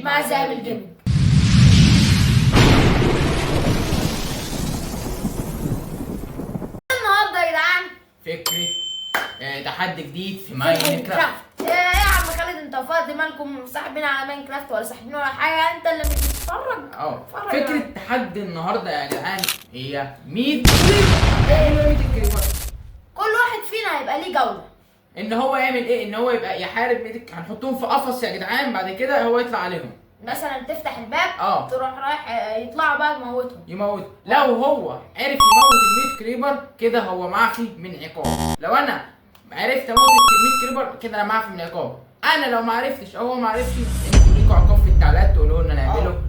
جديد مع ذئاب الجيمنج. النهارده يا جدعان فكرة تحدي جديد في ماينكرافت. ايه يا عم خالد، انت فاضي؟ مالكم ساحبين على ماينكرافت ولا ساحبين ولا حاجه؟ انت اللي مش بتتفرج. فكرة تحدي النهارده يا جدعان هي 100 كريبر. كل واحد فينا هيبقى ليه جوله. ان هو يعمل ايه؟ ان هو يبقى يحارب 100. هنحطهم في قفص يا جدعان، بعد كده هو يطلع عليهم. مثلا تفتح الباب تروح رايح يطلعوا بقى يموتهم. لو هو عرف يموت ال 100 كريبر كده هو معفي من عقاب. لو انا عرفت اموت ال 100 كريبر كده انا معفي من عقاب. انا لو ما عرفتش او هو ما عرفش انتوا ليكوا عقاب في التعليقات تقولوا لنا نعمله.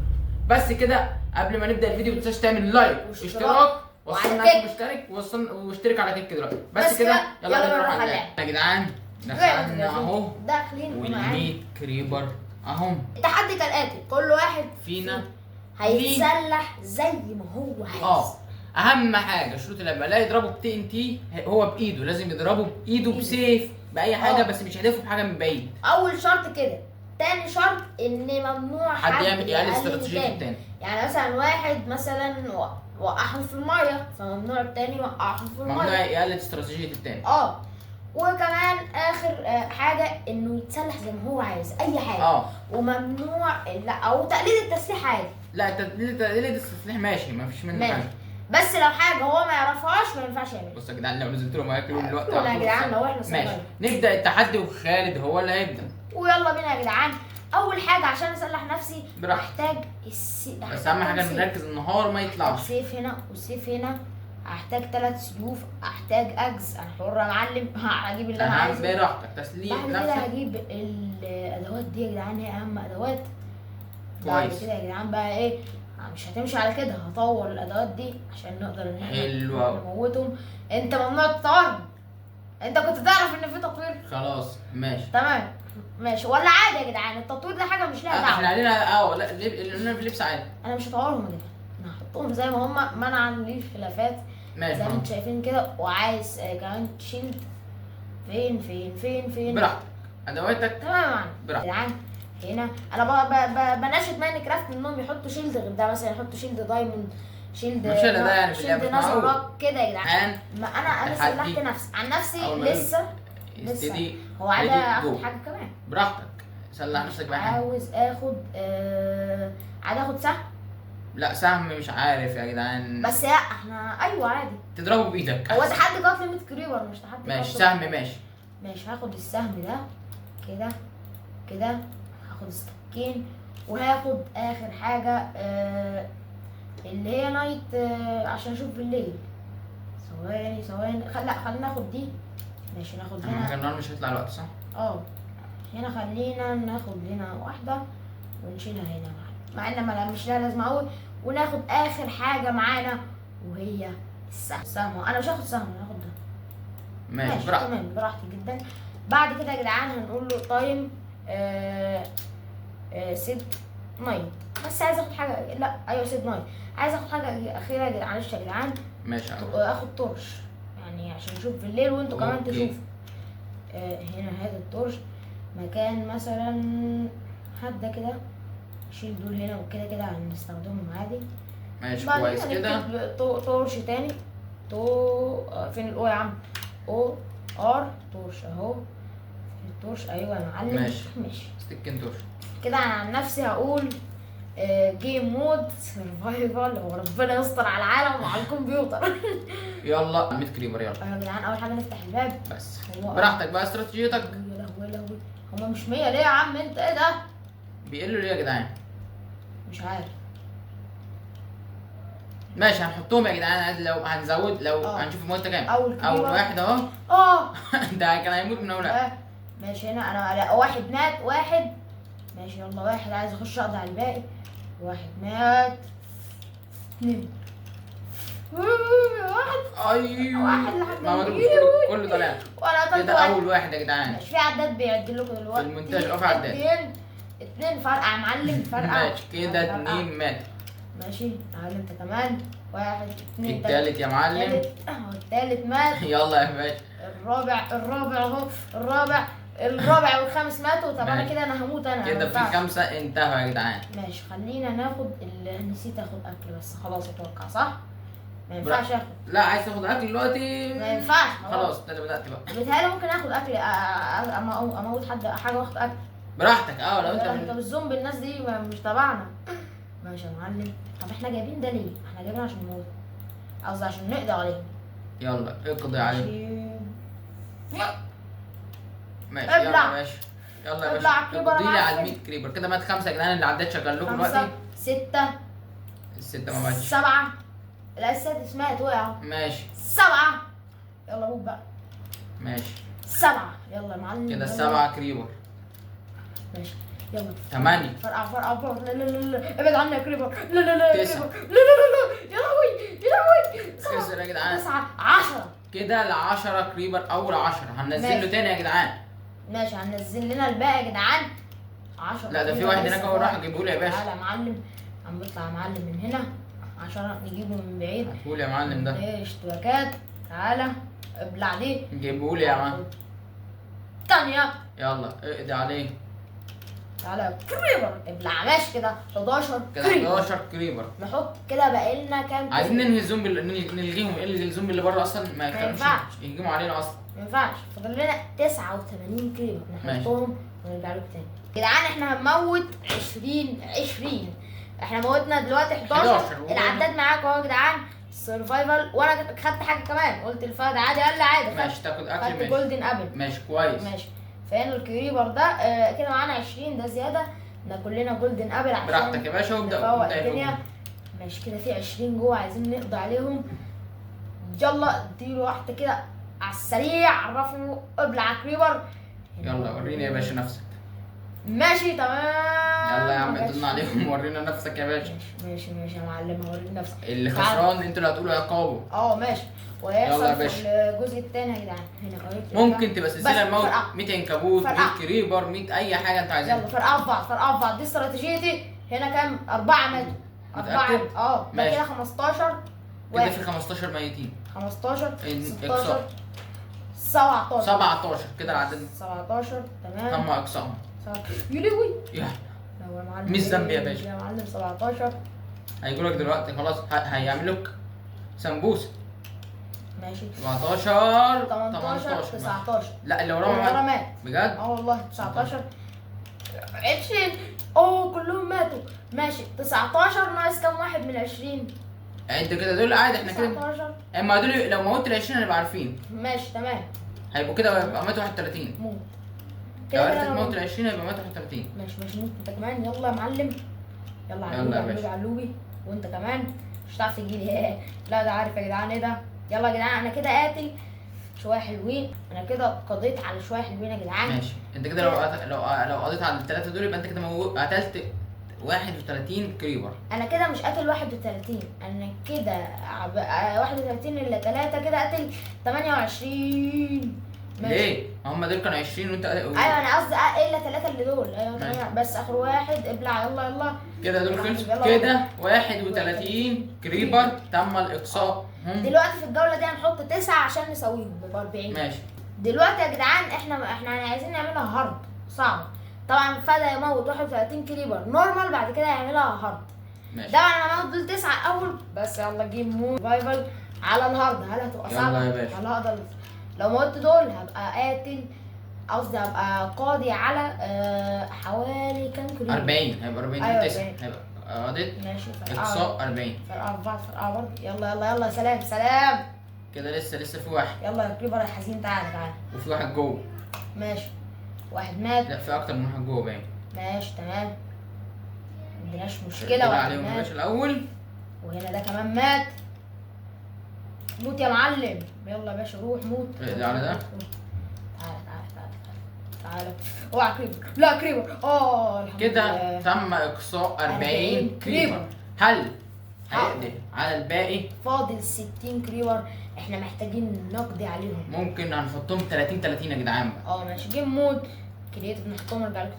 بس كده قبل ما نبدا الفيديو ما تنساش تعمل لايك واشتراك واشترك على كيك دلوقتي. بس كده يلا نروح على اللعب يا جدعان. دخلنا اهو داخلين وال100 كريبر اهم. التحدي كالاتي: كل واحد فينا هيتسلح زي ما هو عايز. اهم حاجه شروط اللعبه لا يضربه بتي ان تي، هو بايده لازم يضربه بايده بسيف باي حاجه بس مش هدفه بحاجه من بعيد. اول شرط كده. تاني شرط ان ممنوع حد يعمل استراتيجيه التاني. يعني مثلا واحد مثلا وقعهم في الميه فممنوع التاني يوقعهم في الميه. ممنوع يقلد استراتيجيه التاني. وكمان اخر حاجه انه يتسلح زي ما هو عايز اي حاجه. وممنوع او تقليد التسليح عادي. لا تقليد التسليح ماشي، ما فيش منه حاجه. بس لو حاجه هو ما يعرفهاش ما ينفعش يعملها. بص يا جدعان لو نزلت لهم هياكلوا دلوقتي. يا جدعان لو احنا ماشي نبدا التحدي وخالد هو اللي هيبدا. ويلا بينا يا جدعان. اول حاجه عشان اسلح نفسي محتاج بس اهم حاجه نركز النهار ما يطلعش. سيف هنا وسيف هنا. هحتاج 3 سيوف، هحتاج اجز. انا حر يا معلم، هجيب اللي انا عايزه براحتك. تسليح نفسك. بعد كده هجيب الادوات دي يا جدعان، هي اهم ادوات. بعد كده يا جدعان بقى ايه، مش هتمشي على كده، هطور الادوات دي عشان نقدر ان احنا نموتهم. انت ممنوع تطورهم. انت كنت تعرف ان في تطوير؟ خلاص ماشي تمام ماشي. ولا عادي يا جدعان، التطوير ده حاجه مش لها دعوه. احنا علينا لا اللي في اللبس عادي. انا مش هطورهم يا جدعان، انا هحطهم زي ما هم منعا للخلافات. ماشي زي ما انتم شايفين كده. وعايز كمان شيلد. فين براحتك ادواتك. تمام براحتك يا جدعان. هنا انا بناشد ماينكرافت انهم يحطوا شيلد غير ده. مثلا يحطوا شيلد دايموند، شيلد ده يعني في شيلد نظرات كده يا جدعان. ما انا سلحت نفسي عن نفسي لسه هو عايز اخد حاجه كمان. براحتك سلح نفسك بقى. عاوز اخد عايز اخد سهم. لا سهم مش عارف يا جدعان. بس لا احنا ايوه عادي تضربه بايدك. هو تحدي قتل 100 كريبر مش تحدي ماشي سهم. ماشي هاخد السهم ده كده هاخد السكين. وهاخد اخر حاجه اللي هي نايت عشان اشوف بالليل. ثواني لا خلينا ناخد دي. ماشي ناخد هنا. النهار مش هيطلع الوقت صح؟ هنا خلينا ناخد هنا واحده ونشيلها هنا مع ان مش لها لازمه قوي. وناخد اخر حاجه معانا وهي السهم. انا مش هاخد سهم، انا هاخد ده. ماشي براحتك. تمام براحتي جدا. بعد كده يا جدعان هنقول له تايم سيد نايت. بس عايز اخد حاجه. لا ايوه سيد نايت. عايز اخد حاجه اخيره يا جدعان. معلش يا جدعان. ماشي اخد تورش يعني عشان اشوف بالليل وانتوا كمان تشوفوا. هنا هذا التورش مكان مثلا هدا كده. شيل دول هنا وكده هنستخدمهم عادي. ماشي كويس كده. تورش تاني. فين الاو يا عم؟ او ار تورش اهو. التورش ايوه يا معلم. ماشي ستيكن تورش كده. انا عن نفسي هقول جيم مود سرفايفل. وربنا يستر على العالم وعلى الكمبيوتر. يلا 100 كريبر يلا. يا جدعان اول حاجه نفتح الباب بس براحتك بقى استراتيجيتك. يا لهوي هما مش 100 ليه يا عم؟ انت ايه ده؟ بيقلوا ليه يا جدعان؟ مش عارف. ماشي هنحطهم يا جدعان. لو هنزود لو هنشوف الموت كام. اول واحد اهو. ده كان هيموت من اول. ماشي هنا انا واحد مات. واحد ماشي يلا. واحد عايز اخش اقضي على الباقي. واحد مات. 2 ايوه واحد لحد ما مضروبش كله طلع. وانا قتلت ده اول واحد يا جدعان. ماشي في عداد بيعد لكم دلوقتي. في المونتاج في عداد. 2 فرقع يا معلم. فرقع. ماشي كده 2 مات. ماشي تعال انت كمان. 1 2 التالت يا معلم. التالت مات. يلا يا باشا. الرابع اهو. الرابع الرابع والخامس ماتوا. طب انا ماشي. كده انا هموت انا. كده ما في ينفعش. 5 انتهوا يا جدعان. ماشي خلينا ناخد نسيت اخد اكل بس خلاص اتوقع صح؟ ما ينفعش اخد. لا عايز تاخد اكل دلوقتي؟ ما ينفعش خلاص انت بدأت بقى. بيتهيألي ممكن اخد اكل اموت حد حاجه واخد اكل. براحتك لو انت انت بالزومبي الناس دي مش تبعنا. ماشي يا معلم. طب احنا جايبين ده ليه؟ احنا جايبينه عشان نموت، قصدي عشان نقضي عليهم. يلا اقضي عليه. ماشي ابلع. يلا يا باشا. يلا يا ابلع باشا كريبر اقضي لي على معفن. 100 كريبر. كده مات 5 يا جدعان. اللي عديت شغال لكم 5 دلوقتي. 6 الستة ما ماتش. 7 لا السادس مات وقع. ماشي 7 يلا موت بقى. ماشي 7 يلا يا معلم. كده يلا. 7 كريبر. ماشي يلا 8 فرقع لا لا لا لا ابعد عني يا كريبر. لا لا لا يا 9 كريبر. لا لا لا لا يا لهوي يا لهوي. خسر يا جدعان. 9 10 كده ال 10 كريبر. اول 10 هننزل له ماشي. تاني يا جدعان. ماشي هننزل لنا الباقي يا جدعان. 10 لا ده في واحد هناك اهو راح اجيبه لي يا باشا. تعالى يا معلم. عم بيطلع يا معلم من هنا عشان نجيبه من بعيد. هاتهولي يا معلم ده. ايه اشتباكات. تعالى ابلع دي. جيبهولي يا معلم. تانية. يلا اقضي عليه. تعالى يا كريبر ابلع. ماشي كده 11 كده كريبر. 11 كريبر. نحط كده باقي لنا كام عايزين كريبر؟ ننهي الزومبي نلغيهم. الغي الزومبي اللي بره اصلا ما يخلوش ينفعش. يهجموا علينا اصلا. ما ينفعش. فاضل لنا 89 كريبر ماشي. نحطهم ونرجع لكم تاني. يا جدعان احنا هنموت 20. احنا موتنا دلوقتي 11. العداد معاكم اهو يا جدعان. سرفايفل وانا خدت حاجه كمان قلت الفهد عادي قال لي عادي. ماشي تاخد اكل. خدت ماشي جولدن ابل. ماشي كويس. ماشي فين الكريبر ده كده معانا 20 ده زياده. ناكل لنا جولدن ابل عشان براحتك يا باشا وابدا نفوق ابدا الدنيا. الهجوم. ماشي كده في 20 جوه عايزين نقضي عليهم. يلا اديله واحده كده على السريع. عرفوا ابلع كريبر. يلا وريني يا باشا نفسك. ماشي تمام. يلا يا عم ماشي. اقضينا عليهم ورينا نفسك يا باشا. ماشي يا معلم هوريك نفسك. اللي تعال. خسران انتوا اللي هتقولوا عقابه. ماشي. يلا يا وهيحصل في باشا. الجزء الثاني يا جدعان. هنا اوريك ممكن تبقى سلسله بس الموت. فرقع. 100 عنكبوت، 100 فرقع. كريبر، 100 اي حاجه انت يلا عايزها. فرقع في بعض فرقع في بعض. دي استراتيجيتي. هنا كام؟ 4 ماتوا. 4 متأكد؟ ده ماشي. كده 15 كده واحد. في 15 ميتين. 15 إقصاء. 16 17 17 كده العدد 17 تمام. تم اقصائهم. يا لهوي. يا لو يا معلم مش ذنبي يا باشا. يا معلم 17 هيقولك دلوقتي خلاص هيعملوا لك سمبوسه. ماشي 17 18 19 لا اللي ورا وراهم مات. بجد. والله 19 20 اوه كلهم ماتوا. ماشي 19 ناقص كام واحد من 20؟ انت كده دول عادي احنا كده. 19 اما دول لو موت ال 20 هنبقى عارفين. ماشي تمام. هيبقوا كده يبقى ماتوا 31. موت لو عرفت أنا تموت موت. ال 20 هيبقى ماتوا 31. ماشي موت انت كمان. يلا يا معلم. يلا يلا يا علوبي باشا. علوبي وانت كمان مش هتعرف تجيلي. لا ده عارف يا جدعان ايه ده. يلا يا جدعان انا كده قاتل شويه حلوين. انا كده قضيت على شويه حلوين يا جدعان. ماشي انت كده لو قضيت على الثلاثه دول يبقى انت كده قتلت 31 كريبر. انا كده مش قاتل 31. انا كده 31 الا 3 كده قاتل 28. ماشي. ليه؟ هم دول كانوا 20 وانت ايوه انا قصدي الا 3 اللي دول. ايوه ماشي. تمام. بس اخر واحد ابلع. يلا يلا كده دول خلصوا. يلا. كده 31 كريبر تم الاقصاء. هم دلوقتي في الجوله دي هنحط 9 عشان نسويهم ب 40. ماشي. دلوقتي يا جدعان احنا عايزين نعملها هارد صعبه. طبعا فدا يموت 31 كريبر نورمال بعد كده يعملها هارد. ماشي طبعا انا هموت دول 9 اول بس. يلا جيم مود سرفايفل على الهارد. هل هتبقى يلا صعبه؟ يا باشا. هل هقدر؟ لو موت دول هبقى قاتل قصدي هبقى قاضي على حوالي كام كريبر؟ 40 هيبقى 40 أيوة 9 40. هيبقى قضيت ماشي اقصاء 40. فرقع في بعض فرقع برضه. يلا يلا يلا سلام سلام. كده لسه في واحد يلا يا كريبر الحزين تعالى تعالى. وفي واحد جوه. ماشي واحد مات. لا في اكتر من واحد جوه باين. ماشي تمام معندناش مشكلة. كده واحد عليهم يا مات باشا الاول. وهنا ده كمان مات. موت يا معلم. يلا يا باشا روح موت. اقضي على ده. تعالى تعالى اوعى كريبر. لا كريبر الحمد كده لله. تم اقصاء 40 40 كريبر. هل هيقضي على الباقي؟ فاضل 60 كريبر. احنا محتاجين نقضي عليهم. ممكن هنحطهم 30 يا جدعان بقى. ماشي جيم مود كرييتيف نحطهم ونرجع لكم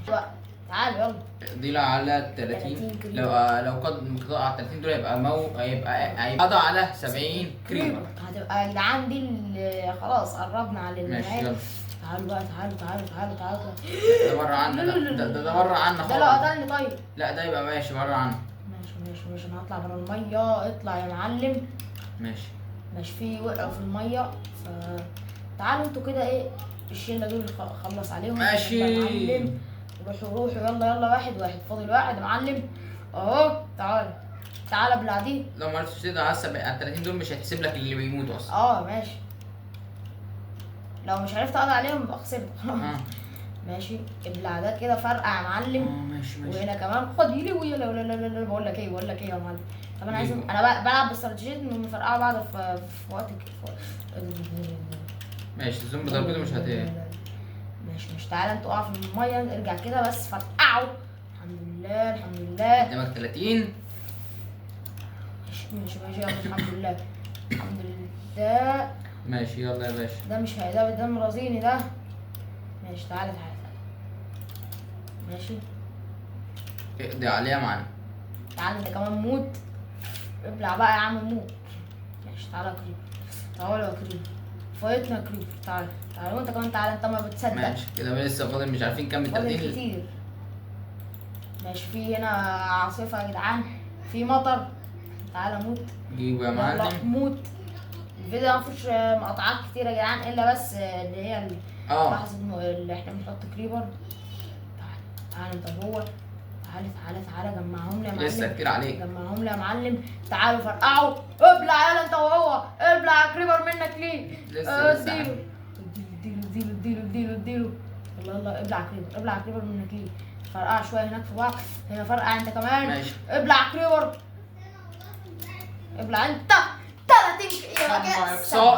تاني. تعالوا يلا. اقضي له على 30 30. كريبر. لو قضى على 30 دول هيبقى قضى على 70 كريبر. هتبقى يا جدعان دي خلاص قربنا على ماشي النهاية. يلا. تعالوا بقى، تعالوا. ده بره عنا، ده بره عنا ده لو خالص. قتلني طيب. لا ده يبقى ماشي بره عنا. ماشي انا هطلع بره الميه. اطلع يا معلم. ماشي. ماشي، في وقعوا في الميه. ف تعالوا انتوا كده ايه، الشله دول خلص عليهم. ماشي. يلا يا معلم، روحوا يلا. واحد فاضل واحد يا معلم اهو. تعالى ابلع دي. لو ما عرفتش تقدر على ال 30 دول مش هيتحسب لك اللي بيموتوا اصلا. ماشي. لو مش عرفت اقضي عليهم يبقى خسرت. ماشي، ابلع ده كده، فرقع يا معلم. ماشي. وهنا كمان خد يلي ويلا. لا بقول لك ايه يا معلم. طب انا عايز، انا بلعب باستراتيجيه انهم يفرقعوا بعض في وقت ماشي. الزومبي ضربته مش ماشي. تعالى انتوا اقع في الميه، ارجع كده بس فرقعوا. الحمد لله. قدامك 30. ماشي يلا. الحمد لله. ماشي يلا يا باشا. ده مش ده مرازيني ده. ماشي تعالى. ماشي، اقضي عليها معانا. تعالى انت كمان موت. ابلع بقى يا عم موت. ماشي تعالى يا كريم. تعالى يا كريم، فايتنا يا كريم. تعالى وانت كمان تعالى، انت ما بتصدق. ماشي كده لسه فاضل مش عارفين كام ال 30 فاضل كتير. ماشي، في هنا عاصفة يا جدعان، في مطر. تعالى موت. جيبوا يا يلا معلم. موت. الفيديو ما فيهوش مقاطعات كتير يا جدعان، الا بس اللي هي لحظة اللي احنا بنحط كريبر. تعالى انت جوه. تعالى جمعهم لي يا معلم. لسه كتير عليك. جمعهم لي يا معلم. تعالوا فرقعوا. ابلع يلا انت وهو. ابلع يا كريبر منك ليه؟ اديله. يلا ابلع كريبر منك ليه؟ فرقع شويه هناك في بعض. هنا فرقع انت كمان. ماشي. ابلع كريبر. ابلع انت. 30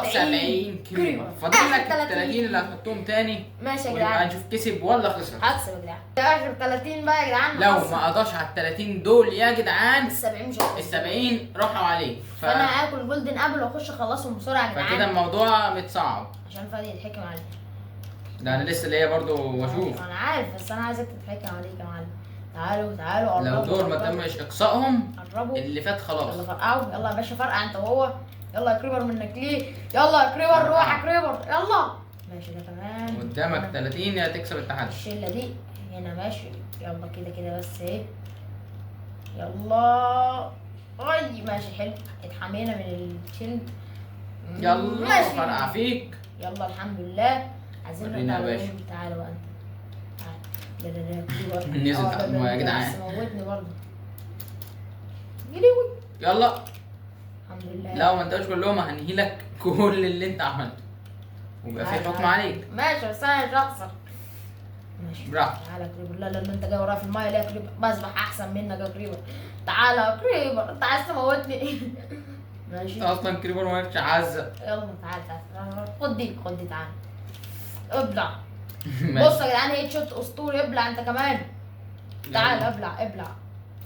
70 كريبر. فاضل لك ال 30 اللي هتحطهم تاني. ماشي يا ونبقى جدعان، نشوف كسب ولا خسر. هكسب يا جدعان. ده اخر 30 بقى يا جدعان. لو ما قضاش على ال 30 دول يا جدعان، ال 70 مش ال 70 راحوا عليه. فانا هاكل جولدن ابل واخش اخلصهم بسرعه يا جدعان. فكده الموضوع متصعب. عشان فادي يتحكم عليك. ده انا لسه ليا برضو واشوف. انا عارف، بس انا عايزك تتحكم عليك يا معلم. تعالوا قربوا. لو دول ما تمش اقصائهم قربوا. اللي فات خلاص. يلا فرقعوا. يلا يا باشا فرقع انت وهو. يلا يا كريبر منك ليه؟ يلا يا كريبر روح يا كريبر يلا. ماشي ده كمان. قدامك 30 يا تكسب التحدي. الشله دي هنا ماشي. يلا كده بس ايه. يلا. ماشي حلو. اتحمينا من الشيلد. يلا ماشي. فرقع فيك. يلا الحمد لله. عايزين ورينا يا باشا. تعالى بقى انت. تعالى. لا نزل تحت المايه يا جدعان. بس موتني برضه. يلوي. يلا. الحمد لله. لو ما انتش كلهم هنهيلك كل اللي انت عملته ويبقى في حكم عليك. ماشي بس انا مش هخسر. ماشي براحتك. تعالى يا كريبر. لا انت جاي ورايا في المايه ليه يا كريبر؟ بسبح احسن منك يا كريبر. تعالى يا كريبر، انت عايز تموتني. ماشي. انت اصلا كريبر ما كانش عزة. يلا تعالى. خد دي تعالى. ابلع. بص يا جدعان، هيت شوت اسطوري. ابلع انت كمان. تعالى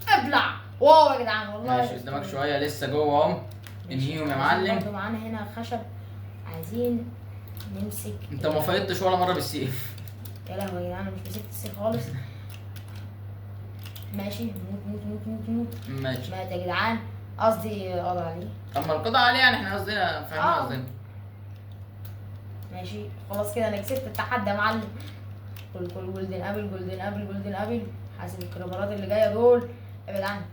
ابلع. واو يا جدعان والله. ماشي قدامك شويه لسه جوه اهو. انهيهم يا معلم. برضه معانا هنا خشب، عايزين نمسك. انت ما فايضتش ولا مره بالسيف. يا لهوي يا جدعان، انا مش مسكت السيف خالص. ماشي موت. ماشي. مات يا جدعان، قصدي قضى عليه. طب ما القضاء عليه يعني احنا قصدنا فاهمين قصدنا. ماشي خلاص كده انا كسبت التحدي يا معلم. كل جولدن ابل. حاسب الكريبرات اللي جايه دول. ابعد عني.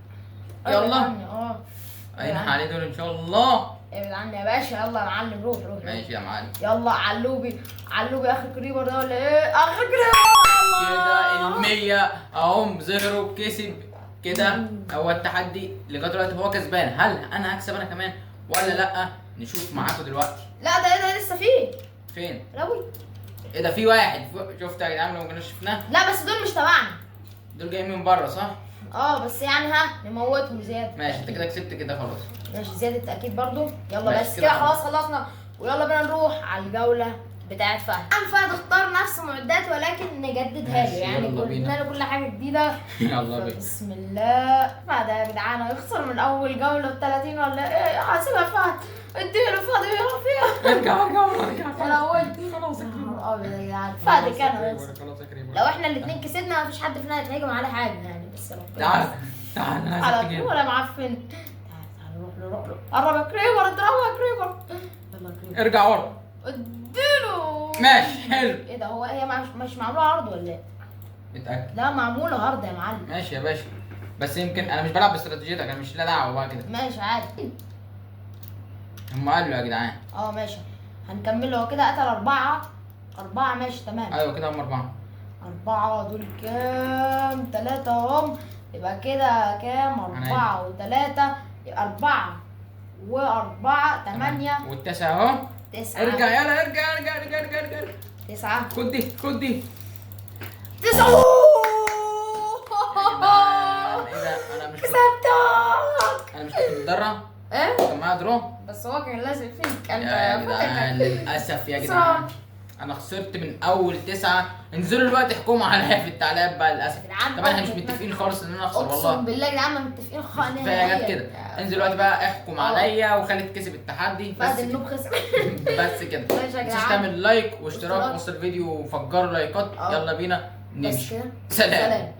يلا. هينحى عليه دول ان شاء الله. ابعد عني يا باشا. يلا يا معلم روح. ماشي يا معلم. يلا علوبي اخر كريبر ده ولا ايه؟ اخر كريبر. كده ال 100 اهم ظهروا كسب. كده هو التحدي لغايه دلوقتي هو كسبان. هل انا هكسب انا كمان ولا لا؟ نشوف معاكم دلوقتي. لا ده لسه فيه. فين؟ راوي. ايه ده في واحد شفت يا جدعان لو ما كناش شفناه؟ لا بس دول مش تبعنا. دول جايين من بره صح؟ بس يعني نموتهم زياده. ماشي انت كده كسبت كده خلاص. ماشي زياده التاكيد برضو. يلا ماشي بس كده كده خلاص خلصنا. ويلا بينا نروح على الجوله بتاعت فهد. فهد اختار نفس معدات ولكن نجددها له، يعني قلنا له كل حاجه جديده. يلا بينا. بسم الله. فهد يا جدعان هيخسر من اول جوله ب 30 ولا ايه؟ حاسبها فهد. اديله فهد يروح فيها. ارجع انا قلت خلاص يا جدعان فهد كان هيخسر. خلاص يا كريم. لو احنا الاثنين كسبنا مفيش حد فينا هيتهاجم على حاجه يعني، بس تعال على طول. ولا معفن. تعال روح له. قرب يا كريبر. اضربه يا كريبر. يلا يا كريبر. ارجع ورا. اديله. ماشي حلو. ايه ده، هي مش معموله عرض ولا ايه؟ اتاكد. لا معموله عرض يا معلم. ماشي يا باشا، بس يمكن انا مش بلعب باستراتيجيتك، انا مش لا دعوه بقى كده. ماشي عادي. هم قالوا يا جدعان. ماشي هنكمله. هو كده قتل 4 ماشي تمام. ايوه كده هم 4. 4 دول كام؟ 3 هم. يبقى كده كام؟ 4 و3 4 و4 8. والتاسع اهو. 9. ارجع يلا، ارجع. 9. خد دي 9. ايه ده، انا مش كسبتك. انا مش كنت متدرع؟ ايه؟ كان معايا درو. بس هو كان لازم فيك انت يا جدعان للاسف يا جدعان انا خسرت من اول 9. انزلوا دلوقتي احكموا عليا في التعليقات بقى للاسف. طبعا احنا مش متفقين خالص ان انا اخسر والله. اقسم بالله يا جدعان ما متفقين خالص. كفايه جت كده. انزل دلوقتي بقى احكم عليا، وخالد كسب التحدي بس بعد كده. النوب خسر. بس كده. ماشي يا متنساش جدعان. تعمل لايك واشتراك في وسط الفيديو وفجروا لايكات. يلا بينا بس نمشي. كده. سلام.